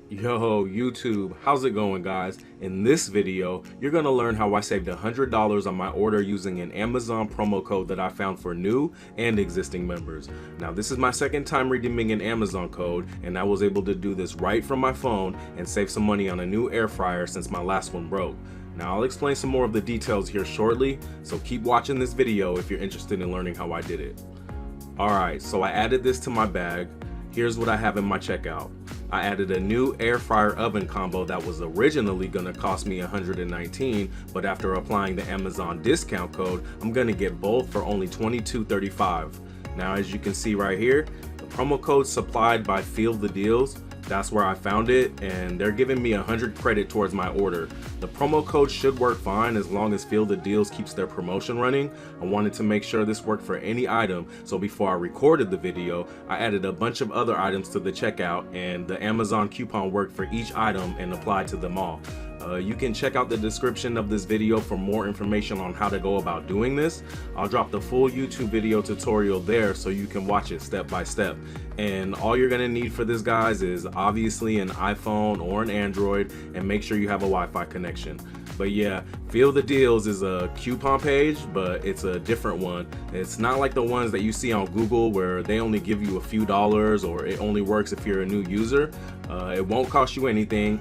Yo, YouTube, how's it going, guys? In this video, you're gonna learn how I saved $100 on my order using an Amazon promo code that I found for new and existing members. Now, this is my second time redeeming an Amazon code, and I was able to do this right from my phone and save some money on a new air fryer since my last one broke. Now, I'll explain some more of the details here shortly, so keep watching this video if you're interested in learning how I did it. Alright, so I added this to my bag. Here's what I have in my checkout. I added a new air fryer oven combo that was originally gonna cost me $119, but after applying the Amazon discount code, I'm gonna get both for only $22.35. Now, as you can see right here, the promo code supplied by Feel the Deals, that's where I found it, and they're giving me 100 credit towards my order. The promo code should work fine as long as Feel the Deals keeps their promotion running. I wanted to make sure this worked for any item, so before I recorded the video, I added a bunch of other items to the checkout, and the Amazon coupon worked for each item and applied to them all. You can check out the description of this video for more information on how to go about doing this. I'll drop the full YouTube video tutorial there so you can watch it step by step. And all you're gonna need for this, guys, is obviously an iPhone or an Android, and make sure you have a Wi-Fi connection. But yeah, Feel the Deals is a coupon page, but it's a different one. It's not like the ones that you see on Google where they only give you a few dollars, or it only works if you're a new user. It won't cost you anything,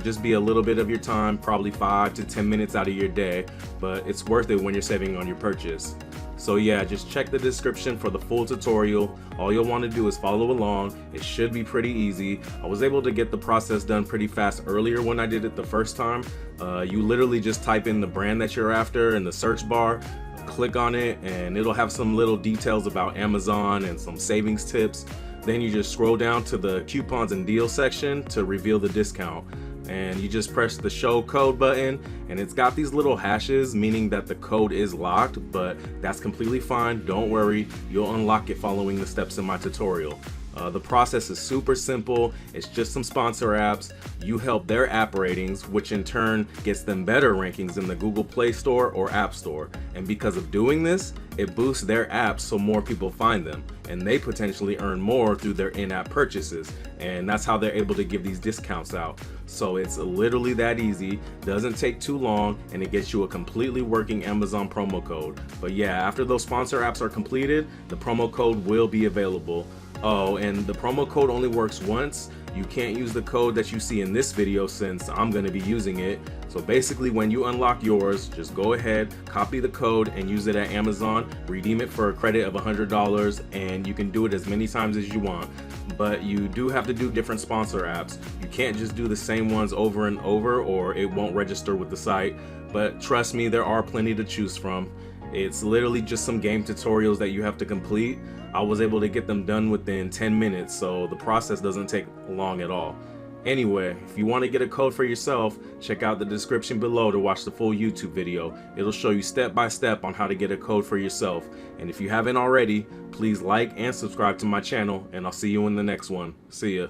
just be a little bit of your time, probably 5 to 10 minutes out of your day, but it's worth it when you're saving on your purchase. So yeah, just check the description for the full tutorial. All you'll want to do is follow along. It should be pretty easy. I was able to get the process done pretty fast earlier when I did it the first time. You literally just type in the brand that you're after in the search bar, click on it, and it'll have some little details about Amazon and some savings tips. Then you just scroll down to the coupons and deals section to reveal the discount. And you just press the show code button, and it's got these little hashes meaning that the code is locked, but that's completely fine. Don't worry, you'll unlock it following the steps in my tutorial. The process is super simple. It's just some sponsor apps. You help their app ratings, which in turn gets them better rankings in the Google Play Store or App Store. And because of doing this, it boosts their apps so more people find them, and they potentially earn more through their in-app purchases. And that's how they're able to give these discounts out. So it's literally that easy, doesn't take too long, and it gets you a completely working Amazon promo code. But yeah, after those sponsor apps are completed, the promo code will be available. Oh, and the promo code only works once. You can't use the code that you see in this video since I'm going to be using it. So basically, when you unlock yours, just go ahead, copy the code and use it at Amazon, redeem it for a credit of $100, and you can do it as many times as you want. But you do have to do different sponsor apps. You can't just do the same ones over and over or it won't register with the site. But trust me, there are plenty to choose from. It's literally just some game tutorials that you have to complete. I was able to get them done within 10 minutes, so the process doesn't take long at all. Anyway, if you want to get a code for yourself, check out the description below to watch the full YouTube video. It'll show you step by step on how to get a code for yourself. And if you haven't already, please like and subscribe to my channel, and I'll see you in the next one. See ya.